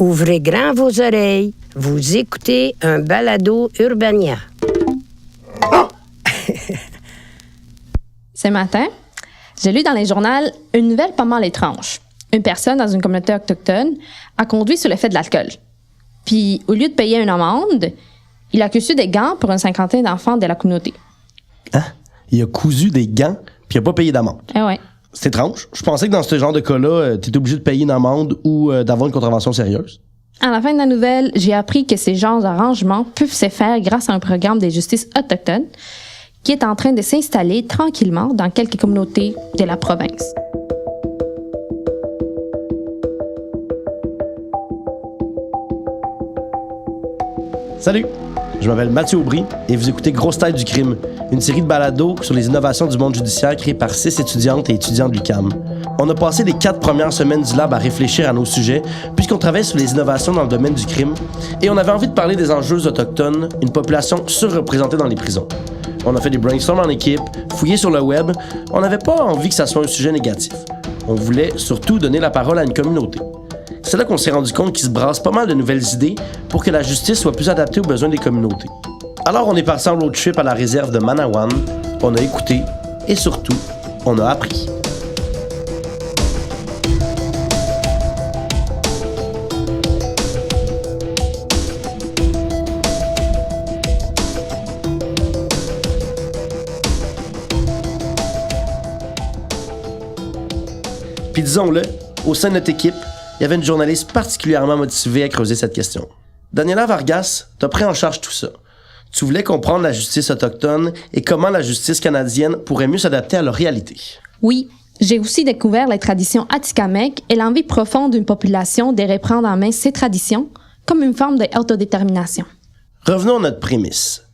Ouvrez grand vos oreilles. Vous écoutez un balado Urbania. Ce matin, j'ai lu dans les journaux une nouvelle pas mal étrange. Une personne dans une communauté autochtone a conduit sous l'effet de l'alcool. Puis, au lieu de payer une amende, il a cousu des gants pour une cinquantaine d'enfants de la communauté. Hein? Il a cousu des gants, puis il n'a pas payé d'amende. Eh ouais. C'est étrange. Je pensais que dans ce genre de cas-là, t'es obligé de payer une amende ou d'avoir une contravention sérieuse. À la fin de la nouvelle, j'ai appris que ces genres d'arrangements peuvent se faire grâce à un programme de justice autochtone qui est en train de s'installer tranquillement dans quelques communautés de la province. Salut! Je m'appelle Mathieu Aubry et vous écoutez Grosse Tête du crime, une série de balados sur les innovations du monde judiciaire créée par 6 étudiantes et étudiants de l'UQAM. On a passé les 4 premières semaines du lab à réfléchir à nos sujets, puisqu'on travaille sur les innovations dans le domaine du crime, et on avait envie de parler des enjeux autochtones, une population surreprésentée dans les prisons. On a fait des brainstorms en équipe, fouillé sur le web, on n'avait pas envie que ça soit un sujet négatif. On voulait surtout donner la parole à une communauté. C'est là qu'on s'est rendu compte qu'il se brasse pas mal de nouvelles idées pour que la justice soit plus adaptée aux besoins des communautés. Alors on est parti en road trip à la réserve de Manawan, on a écouté et surtout, on a appris. Puis disons-le, au sein de notre équipe, il y avait une journaliste particulièrement motivée à creuser cette question. Daniela Vargas, t'as pris en charge tout ça. Tu voulais comprendre la justice autochtone et comment la justice canadienne pourrait mieux s'adapter à leur réalité. Oui, j'ai aussi découvert les traditions atikamekw et l'envie profonde d'une population de reprendre en main ces traditions comme une forme d'autodétermination. Revenons à notre prémisse.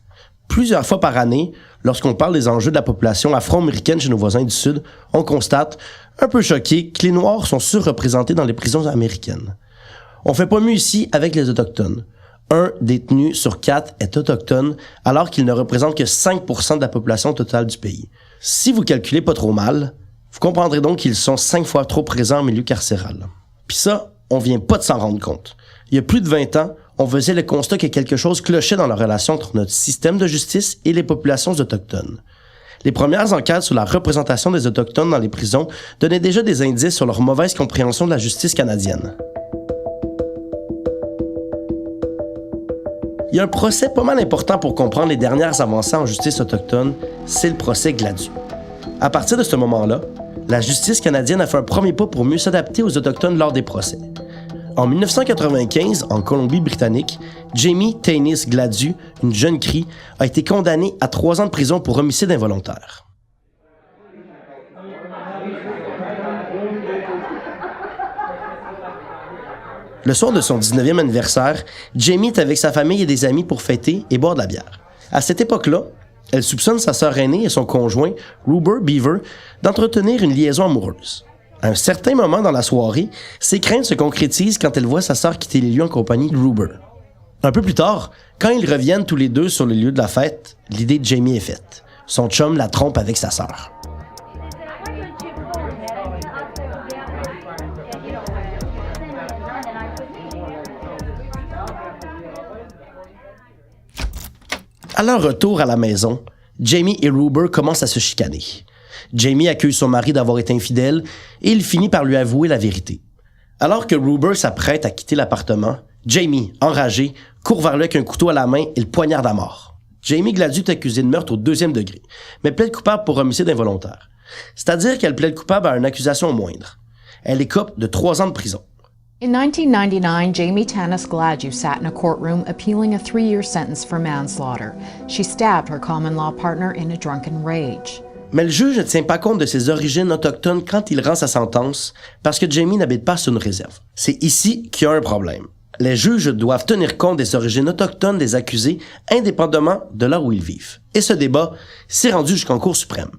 Plusieurs fois par année, lorsqu'on parle des enjeux de la population afro-américaine chez nos voisins du Sud, on constate, un peu choqué, que les Noirs sont surreprésentés dans les prisons américaines. On fait pas mieux ici avec les Autochtones. Un détenu sur 4 est autochtone, alors qu'il ne représente que 5% de la population totale du pays. Si vous calculez pas trop mal, vous comprendrez donc qu'ils sont 5 fois trop présents en milieu carcéral. Puis ça, on vient pas de s'en rendre compte. Il y a plus de 20 ans, on faisait le constat que quelque chose clochait dans la relation entre notre système de justice et les populations autochtones. Les premières enquêtes sur la représentation des Autochtones dans les prisons donnaient déjà des indices sur leur mauvaise compréhension de la justice canadienne. Il y a un procès pas mal important pour comprendre les dernières avancées en justice autochtone, c'est le procès Gladue. À partir de ce moment-là, la justice canadienne a fait un premier pas pour mieux s'adapter aux Autochtones lors des procès. En 1995, en Colombie-Britannique, Jamie Tanis Gladue, une jeune Cree, a été condamnée à 3 ans de prison pour homicide involontaire. Le soir de son 19e anniversaire, Jamie est avec sa famille et des amis pour fêter et boire de la bière. À cette époque-là, elle soupçonne sa sœur aînée et son conjoint, Rupert Beaver, d'entretenir une liaison amoureuse. À un certain moment dans la soirée, ses craintes se concrétisent quand elle voit sa sœur quitter les lieux en compagnie de Rupert. Un peu plus tard, quand ils reviennent tous les deux sur le lieu de la fête, l'idée de Jamie est faite. Son chum la trompe avec sa sœur. À leur retour à la maison, Jamie et Rupert commencent à se chicaner. Jamie accuse son mari d'avoir été infidèle et il finit par lui avouer la vérité. Alors que Rupert s'apprête à quitter l'appartement, Jamie, enragé, court vers lui avec un couteau à la main et le poignarde à mort. Jamie Gladue est accusée de meurtre au 2e degré, mais plaide coupable pour homicide involontaire. C'est-à-dire qu'elle plaide coupable à une accusation moindre. Elle écope de 3 ans de prison. In 1999, Jamie Tanis Gladue sat in a courtroom appealing a 3-year sentence for manslaughter. She stabbed her common-law partner in a drunken rage. Mais le juge ne tient pas compte de ses origines autochtones quand il rend sa sentence, parce que Jamie n'habite pas sur une réserve. C'est ici qu'il y a un problème. Les juges doivent tenir compte des origines autochtones des accusés, indépendamment de là où ils vivent. Et ce débat s'est rendu jusqu'en Cour suprême.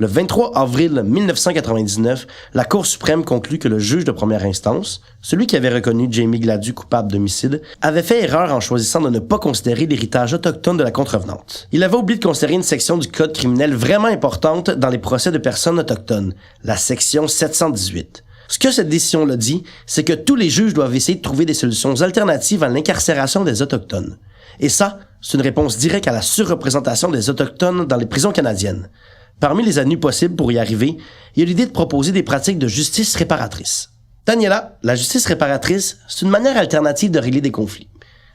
Le 23 avril 1999, la Cour suprême conclut que le juge de première instance, celui qui avait reconnu Jamie Gladue coupable d'homicide, avait fait erreur en choisissant de ne pas considérer l'héritage autochtone de la contrevenante. Il avait oublié de considérer une section du code criminel vraiment importante dans les procès de personnes autochtones, la section 718. Ce que cette décision-là dit, c'est que tous les juges doivent essayer de trouver des solutions alternatives à l'incarcération des Autochtones. Et ça, c'est une réponse directe à la surreprésentation des Autochtones dans les prisons canadiennes. Parmi les avenues possibles pour y arriver, il y a l'idée de proposer des pratiques de justice réparatrice. Daniela, la justice réparatrice, c'est une manière alternative de régler des conflits.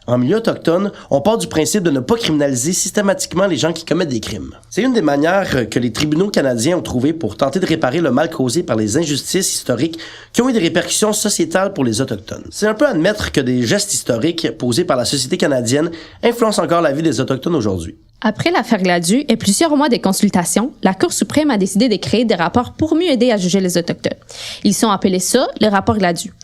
En milieu autochtone, on part du principe de ne pas criminaliser systématiquement les gens qui commettent des crimes. C'est une des manières que les tribunaux canadiens ont trouvé pour tenter de réparer le mal causé par les injustices historiques qui ont eu des répercussions sociétales pour les Autochtones. C'est un peu admettre que des gestes historiques posés par la société canadienne influencent encore la vie des Autochtones aujourd'hui. Après l'affaire Gladue et plusieurs mois de consultations, la Cour suprême a décidé de créer des rapports pour mieux aider à juger les Autochtones. Ils sont appelés ça le rapport Gladue.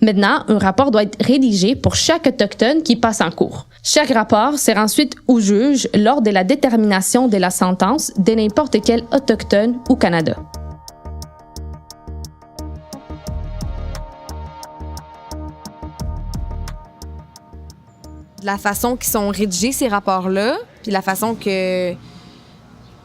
Maintenant, un rapport doit être rédigé pour chaque Autochtone qui passe en cours. Chaque rapport sert ensuite au juge lors de la détermination de la sentence de n'importe quel Autochtone au Canada. La façon qu'ils sont rédigés, ces rapports-là, puis la façon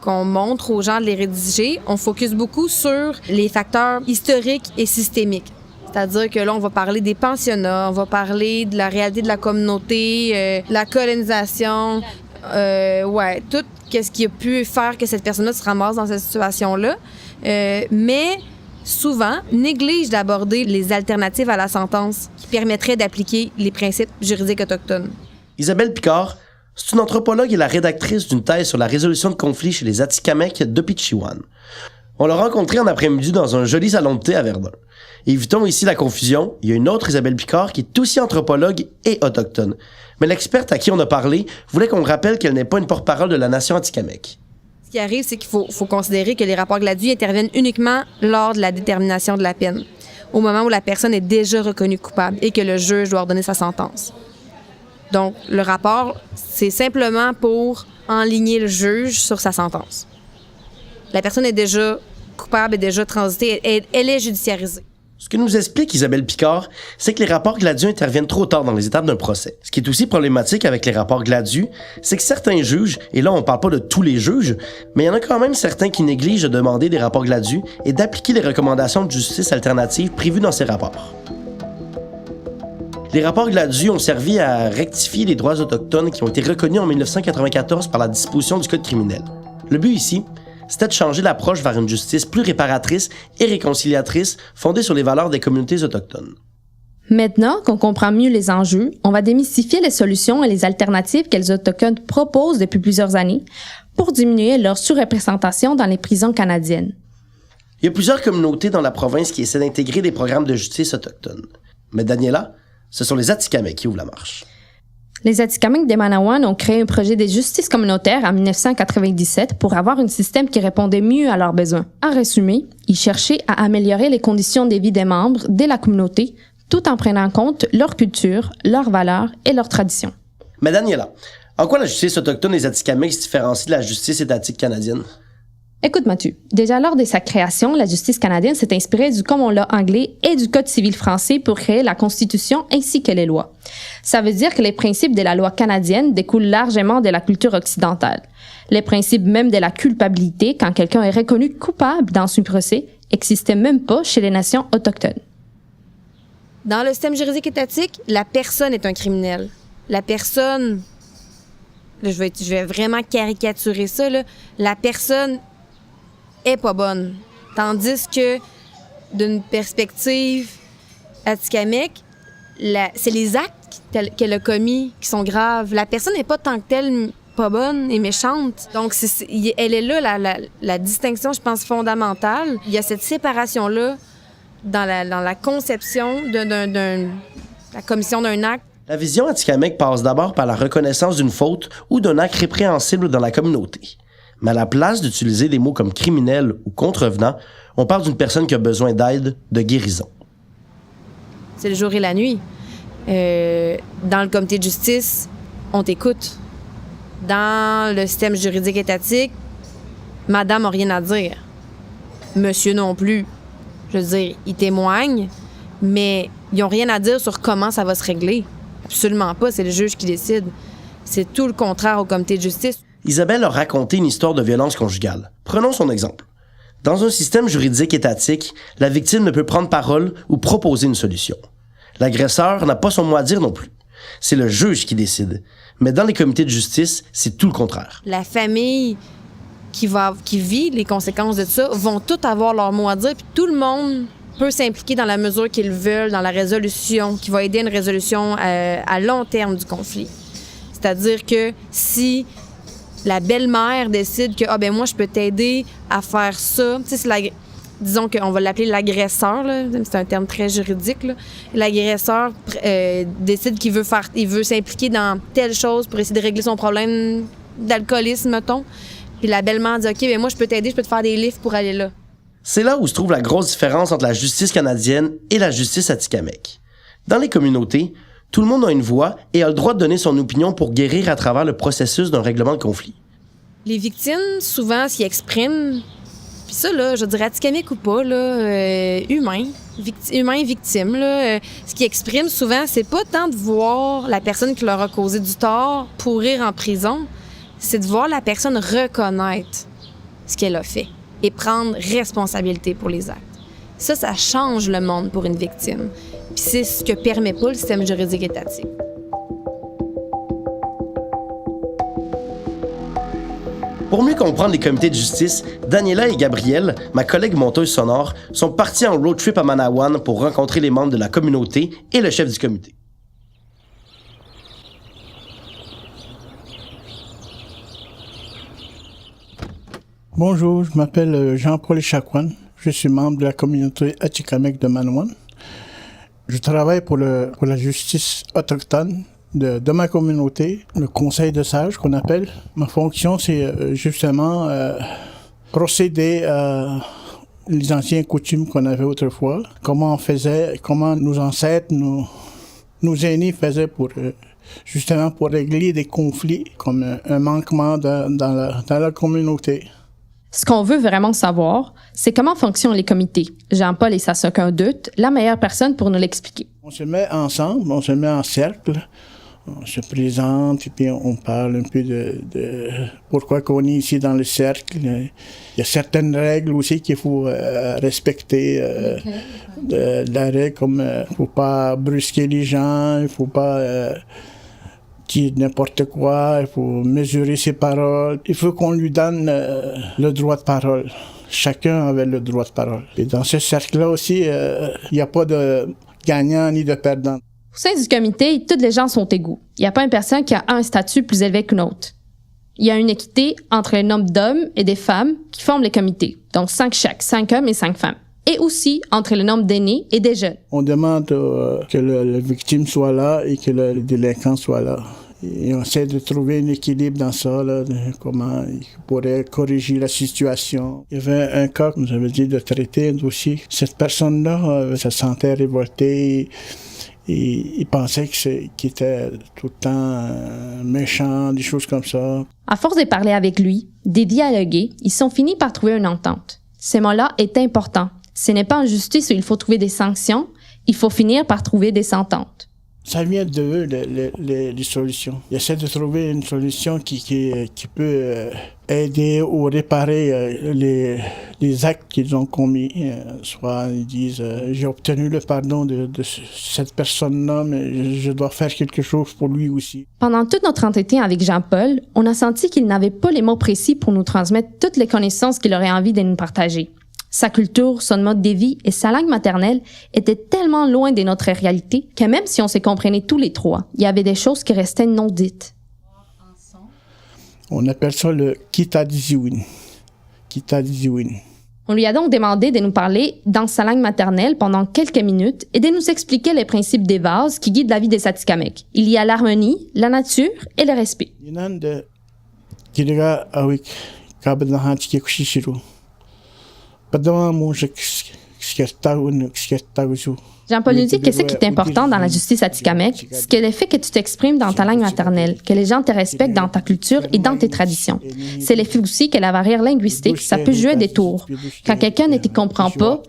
qu'on montre aux gens de les rédiger, on focus beaucoup sur les facteurs historiques et systémiques. C'est-à-dire que là, on va parler des pensionnats, on va parler de la réalité de la communauté, la colonisation, tout ce qui a pu faire que cette personne-là se ramasse dans cette situation-là. Mais souvent, néglige d'aborder les alternatives à la sentence qui permettraient d'appliquer les principes juridiques autochtones. Isabelle Picard, c'est une anthropologue et la rédactrice d'une thèse sur la résolution de conflits chez les Atikamekw de Pitchiwan. On l'a rencontrée en après-midi dans un joli salon de thé à Verdun. Évitons ici la confusion, il y a une autre Isabelle Picard qui est aussi anthropologue et autochtone. Mais l'experte à qui on a parlé voulait qu'on rappelle qu'elle n'est pas une porte-parole de la nation Atikamekw. Ce qui arrive, c'est qu'il faut considérer que les rapports Gladue interviennent uniquement lors de la détermination de la peine, au moment où la personne est déjà reconnue coupable et que le juge doit ordonner sa sentence. Donc, le rapport, c'est simplement pour enligner le juge sur sa sentence. La personne est déjà coupable, est déjà transitée, elle est judiciarisée. Ce que nous explique Isabelle Picard, c'est que les rapports Gladue interviennent trop tard dans les étapes d'un procès. Ce qui est aussi problématique avec les rapports Gladue, c'est que certains juges, et là on parle pas de tous les juges, mais il y en a quand même certains qui négligent de demander des rapports Gladue et d'appliquer les recommandations de justice alternative prévues dans ces rapports. Les rapports Gladue ont servi à rectifier les droits autochtones qui ont été reconnus en 1994 par la disposition du Code criminel. Le but ici, c'était de changer l'approche vers une justice plus réparatrice et réconciliatrice fondée sur les valeurs des communautés autochtones. Maintenant qu'on comprend mieux les enjeux, on va démystifier les solutions et les alternatives que les Autochtones proposent depuis plusieurs années pour diminuer leur surreprésentation dans les prisons canadiennes. Il y a plusieurs communautés dans la province qui essaient d'intégrer des programmes de justice autochtones. Mais Daniela, ce sont les Atikamekw qui ouvrent la marche. Les Atikamekw des Manawan ont créé un projet de justice communautaire en 1997 pour avoir un système qui répondait mieux à leurs besoins. En résumé, ils cherchaient à améliorer les conditions de vie des membres de la communauté tout en prenant en compte leur culture, leurs valeurs et leurs traditions. Mais Daniela, en quoi la justice autochtone des Atikamekw se différencie de la justice étatique canadienne? Écoute Mathieu, déjà lors de sa création, la justice canadienne s'est inspirée du common law anglais et du Code civil français pour créer la Constitution ainsi que les lois. Ça veut dire que les principes de la loi canadienne découlent largement de la culture occidentale. Les principes même de la culpabilité, quand quelqu'un est reconnu coupable dans un procès, n'existaient même pas chez les nations autochtones. Dans le système juridique étatique, la personne est un criminel. La personne, là, je vais vraiment caricaturer ça, là, la personne est pas bonne. Tandis que, d'une perspective atikamekw, c'est les actes qu'elle a commis qui sont graves. La personne n'est pas tant que telle pas bonne et méchante. Donc, elle est là, la distinction, je pense, fondamentale. Il y a cette séparation-là dans la conception de la commission d'un acte. La vision atikamekw passe d'abord par la reconnaissance d'une faute ou d'un acte répréhensible dans la communauté. Mais à la place d'utiliser des mots comme criminel ou contrevenant, on parle d'une personne qui a besoin d'aide, de guérison. C'est le jour et la nuit. Dans le comité de justice, on t'écoute. Dans le système juridique étatique, madame n'a rien à dire. Monsieur non plus. Je veux dire, ils témoignent, mais ils n'ont rien à dire sur comment ça va se régler. Absolument pas, c'est le juge qui décide. C'est tout le contraire au comité de justice. Isabelle a raconté une histoire de violence conjugale. Prenons son exemple. Dans un système juridique étatique, la victime ne peut prendre parole ou proposer une solution. L'agresseur n'a pas son mot à dire non plus. C'est le juge qui décide. Mais dans les comités de justice, c'est tout le contraire. La famille qui vit les conséquences de ça vont tout avoir leur mot à dire, puis tout le monde peut s'impliquer dans la mesure qu'ils veulent dans la résolution, qui va aider à une résolution à long terme du conflit. C'est-à-dire que si la belle-mère décide que moi je peux t'aider à faire ça, tu sais, c'est disons qu'on va l'appeler l'agresseur, là, c'est un terme très juridique, là. L'agresseur décide qu'il veut s'impliquer dans telle chose pour essayer de régler son problème d'alcoolisme, mettons. Puis la belle-mère dit « OK, moi, je peux t'aider, je peux te faire des livres pour aller là. » C'est là où se trouve la grosse différence entre la justice canadienne et la justice atikamekw. Dans les communautés, tout le monde a une voix et a le droit de donner son opinion pour guérir à travers le processus d'un règlement de conflit. Les victimes, souvent, s'y expriment. Puis ça, là, je dirais atikamekw ou pas, là, humain, victime, là, ce qu'ils expriment souvent, c'est pas tant de voir la personne qui leur a causé du tort pourrir en prison, c'est de voir la personne reconnaître ce qu'elle a fait et prendre responsabilité pour les actes. Ça change le monde pour une victime. Puis c'est ce que permet pas le système juridique étatique. Pour mieux comprendre les comités de justice, Daniela et Gabrielle, ma collègue monteuse sonore, sont partis en road trip à Manawan pour rencontrer les membres de la communauté et le chef du comité. Bonjour, je m'appelle Jean-Paul Echaquan. Je suis membre de la communauté atikamekw de Manawan. Je travaille pour la justice autochtone de ma communauté, le conseil de sages qu'on appelle. Ma fonction, c'est justement procéder à les anciennes coutumes qu'on avait autrefois, comment on faisait, comment nos ancêtres, nos aînés faisaient pour justement pour régler des conflits comme un manquement dans la communauté. Ce qu'on veut vraiment savoir, c'est comment fonctionnent les comités. Jean-Paul est sans aucun doute la meilleure personne pour nous l'expliquer. On se met ensemble, on se met en cercle, on se présente et puis on parle un peu de pourquoi qu'on est ici dans le cercle. Il y a certaines règles aussi qu'il faut respecter. La règle comme il ne faut pas brusquer les gens, il ne faut pas dire n'importe quoi, il faut mesurer ses paroles. Il faut qu'on lui donne le droit de parole. Chacun avait le droit de parole. Et dans ce cercle-là aussi, il n'y a pas de gagnant ni de perdant. Au sein du comité, toutes les gens sont égaux. Il n'y a pas une personne qui a un statut plus élevé qu'une autre. Il y a une équité entre le nombre d'hommes et des femmes qui forment les comités. Donc 5 chaque, 5 hommes et 5 femmes. Et aussi entre le nombre d'aînés et des jeunes. On demande que la victime soit là et que le délinquant soit là. Et on essaie de trouver un équilibre dans ça, là, comment il pourrait corriger la situation. Il y avait un cas, comme j'avais dit, de traiter un dossier. Cette personne-là se sentait révoltée. Et il pensait qu'il était tout le temps méchant, des choses comme ça. À force de parler avec lui, de dialoguer, ils sont finis par trouver une entente. Ce mot-là est important. Ce n'est pas en justice où il faut trouver des sanctions, il faut finir par trouver des ententes. Ça vient d'eux, les solutions. Ils essaient de trouver une solution qui peut aider ou réparer les actes qu'ils ont commis. Soit ils disent j'ai obtenu le pardon de cette personne-là, mais je dois faire quelque chose pour lui aussi. Pendant tout notre entretien avec Jean-Paul, on a senti qu'il n'avait pas les mots précis pour nous transmettre toutes les connaissances qu'il aurait envie de nous partager. Sa culture, son mode de vie et sa langue maternelle étaient tellement loin de notre réalité que même si on se comprenait tous les trois, il y avait des choses qui restaient non dites. On appelle ça le kitadiziwin. Kitadiziwin. On lui a donc demandé de nous parler dans sa langue maternelle pendant quelques minutes et de nous expliquer les principes des vases qui guident la vie des Atikamekw. Il y a l'harmonie, la nature et le respect. Jean-Paul nous dit que ce qui est important dans la justice atikamekw, c'est le fait que tu t'exprimes dans ta langue maternelle, que les gens te respectent dans ta culture et dans tes traditions. C'est le fait aussi que la barrière linguistique, ça peut jouer des tours. Quand quelqu'un ne te comprend pas,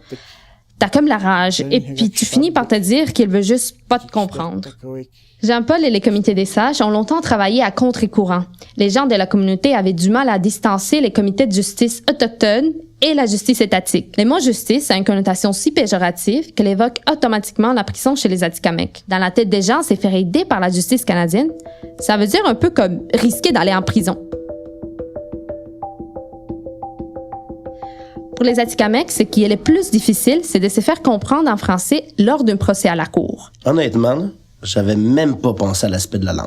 t'as comme la rage, et puis tu finis par te dire qu'il veut juste pas te comprendre. Jean-Paul et les comités des sages ont longtemps travaillé à contre-courant. Les gens de la communauté avaient du mal à distancer les comités de justice autochtones et la justice étatique. Le mot justice a une connotation si péjorative qu'elle évoque automatiquement la prison chez les Atikamekw. Dans la tête des gens, c'est faire aider par la justice canadienne. Ça veut dire un peu comme risquer d'aller en prison. Pour les Atikamekw, ce qui est le plus difficile, c'est de se faire comprendre en français lors d'un procès à la cour. Honnêtement, j'avais même pas pensé à l'aspect de la langue.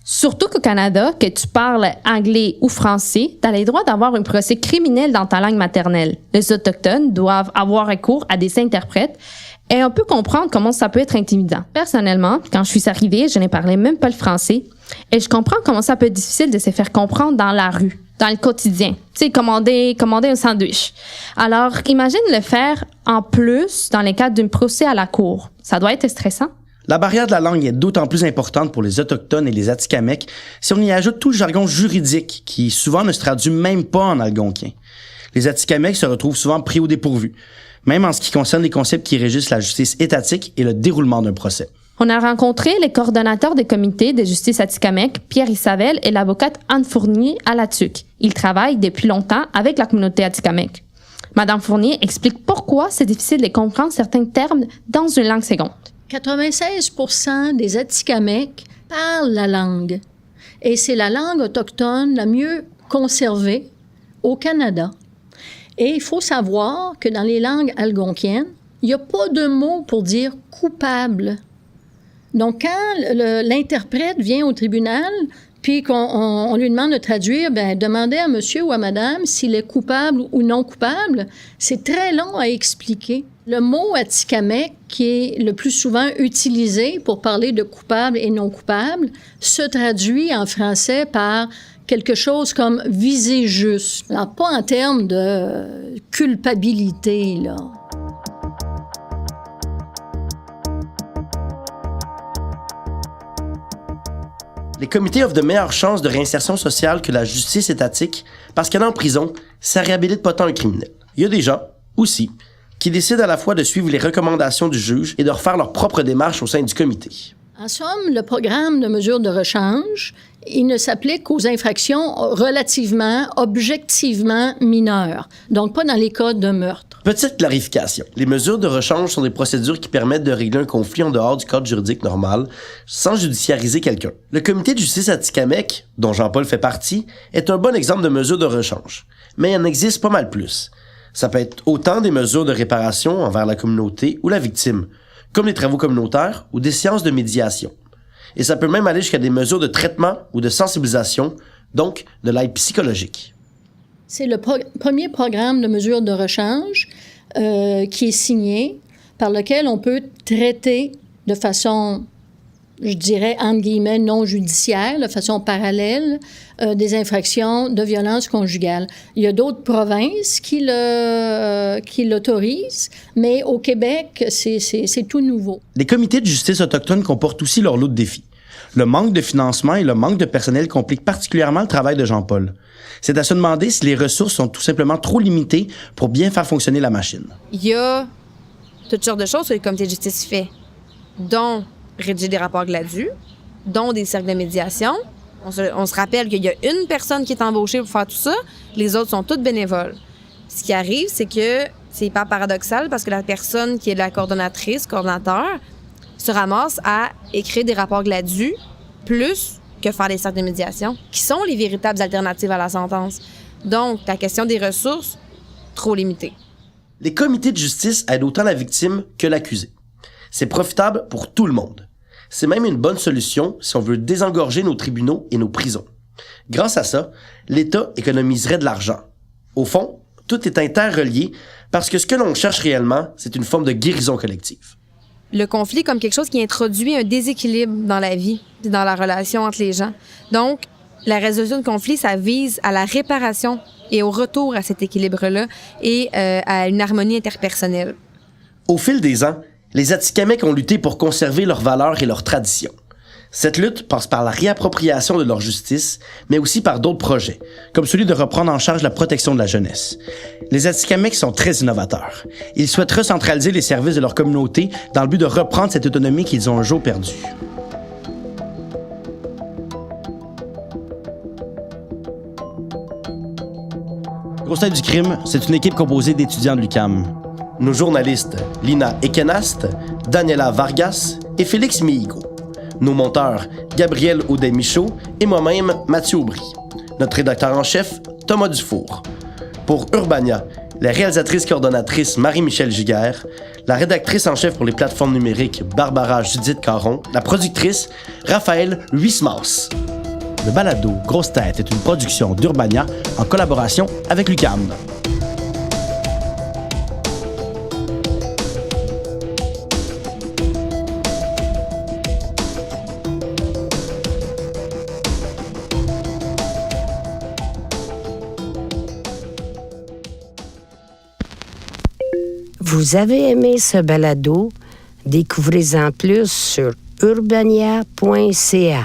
Surtout qu'au Canada, que tu parles anglais ou français, tu as le droit d'avoir un procès criminel dans ta langue maternelle. Les Autochtones doivent avoir recours à des interprètes et on peut comprendre comment ça peut être intimidant. Personnellement, quand je suis arrivée, je ne parlais même pas le français et je comprends comment ça peut être difficile de se faire comprendre dans la rue, dans le quotidien. Tu sais, commander un sandwich. Alors, imagine le faire en plus dans le cadre d'un procès à la cour. Ça doit être stressant. La barrière de la langue est d'autant plus importante pour les Autochtones et les Atikamekw si on y ajoute tout le jargon juridique qui souvent ne se traduit même pas en algonquin. Les Atikamekw se retrouvent souvent pris au dépourvu, même en ce qui concerne les concepts qui régissent la justice étatique et le déroulement d'un procès. On a rencontré les coordonnateurs des comités de justice Atikamekw, Pierre Isabelle et l'avocate Anne Fournier à la TUC. Ils travaillent depuis longtemps avec la communauté Atikamekw. Madame Fournier explique pourquoi c'est difficile de comprendre certains termes dans une langue seconde. 96% des Atikamekw parlent la langue. Et c'est la langue autochtone la mieux conservée au Canada. Et il faut savoir que dans les langues algonquiennes, il n'y a pas de mot pour dire coupable. Donc, quand l'interprète vient au tribunal, puis qu'on lui demande de traduire, demandez à monsieur ou à madame s'il est coupable ou non coupable, c'est très long à expliquer. Le mot Atikamekw, qui est le plus souvent utilisé pour parler de coupable et non coupable, se traduit en français par quelque chose comme « viser juste ». Alors, pas en termes de culpabilité, là. Les comités offrent de meilleures chances de réinsertion sociale que la justice étatique parce qu'aller en prison, ça réhabilite pas tant un criminel. Il y a des gens, aussi, qui décident à la fois de suivre les recommandations du juge et de refaire leur propre démarche au sein du comité. En somme, le programme de mesures de rechange, il ne s'applique qu'aux infractions relativement, objectivement mineures, donc pas dans les cas de meurtre. Petite clarification. Les mesures de rechange sont des procédures qui permettent de régler un conflit en dehors du cadre juridique normal, sans judiciariser quelqu'un. Le comité de justice Atikamekw, dont Jean-Paul fait partie, est un bon exemple de mesures de rechange. Mais il en existe pas mal plus. Ça peut être autant des mesures de réparation envers la communauté ou la victime, comme des travaux communautaires ou des séances de médiation. Et ça peut même aller jusqu'à des mesures de traitement ou de sensibilisation, donc de l'aide psychologique. C'est le premier programme de mesures de rechange qui est signé, par lequel on peut traiter de façon, je dirais, entre guillemets, non judiciaire, de façon parallèle, des infractions de violence conjugale. Il y a d'autres provinces qui l'autorisent, mais au Québec, c'est tout nouveau. Les comités de justice autochtones comportent aussi leur lot de défis. Le manque de financement et le manque de personnel compliquent particulièrement le travail de Jean-Paul. C'est à se demander si les ressources sont tout simplement trop limitées pour bien faire fonctionner la machine. Il y a toutes sortes de choses que le comité de justice fait, dont rédiger des rapports GLADU, dont des cercles de médiation. On se rappelle qu'il y a une personne qui est embauchée pour faire tout ça, les autres sont toutes bénévoles. Ce qui arrive, c'est que c'est hyper paradoxal parce que la personne qui est la coordonnateur, se ramasse à écrire des rapports GLADU plus que faire des cercles de médiation, qui sont les véritables alternatives à la sentence. Donc, la question des ressources, trop limitée. Les comités de justice aident autant la victime que l'accusé. C'est profitable pour tout le monde. C'est même une bonne solution si on veut désengorger nos tribunaux et nos prisons. Grâce à ça, l'État économiserait de l'argent. Au fond, tout est interrelié parce que ce que l'on cherche réellement, c'est une forme de guérison collective. Le conflit comme quelque chose qui introduit un déséquilibre dans la vie, dans la relation entre les gens. Donc, la résolution de conflit, ça vise à la réparation et au retour à cet équilibre-là et à une harmonie interpersonnelle. Au fil des ans, les Atikamekw ont lutté pour conserver leurs valeurs et leurs traditions. Cette lutte passe par la réappropriation de leur justice, mais aussi par d'autres projets, comme celui de reprendre en charge la protection de la jeunesse. Les Atikamekw sont très innovateurs. Ils souhaitent recentraliser les services de leur communauté dans le but de reprendre cette autonomie qu'ils ont un jour perdue. Grosse tête du crime, c'est une équipe composée d'étudiants de l'UQAM. Nos journalistes, Lina Ekenast, Daniela Vargas et Félix Mihigo. Nos monteurs, Gabriel Audet-Michaud et moi-même, Mathieu Aubry. Notre rédacteur en chef, Thomas Dufour. Pour Urbania, la réalisatrice coordonnatrice Marie-Michel Giguère, la rédactrice en chef pour les plateformes numériques Barbara Judith Caron, la productrice Raphaël Huismas. Le balado Grosse Tête est une production d'Urbania en collaboration avec l'UQAM. Vous avez aimé ce balado? Découvrez-en plus sur urbania.ca.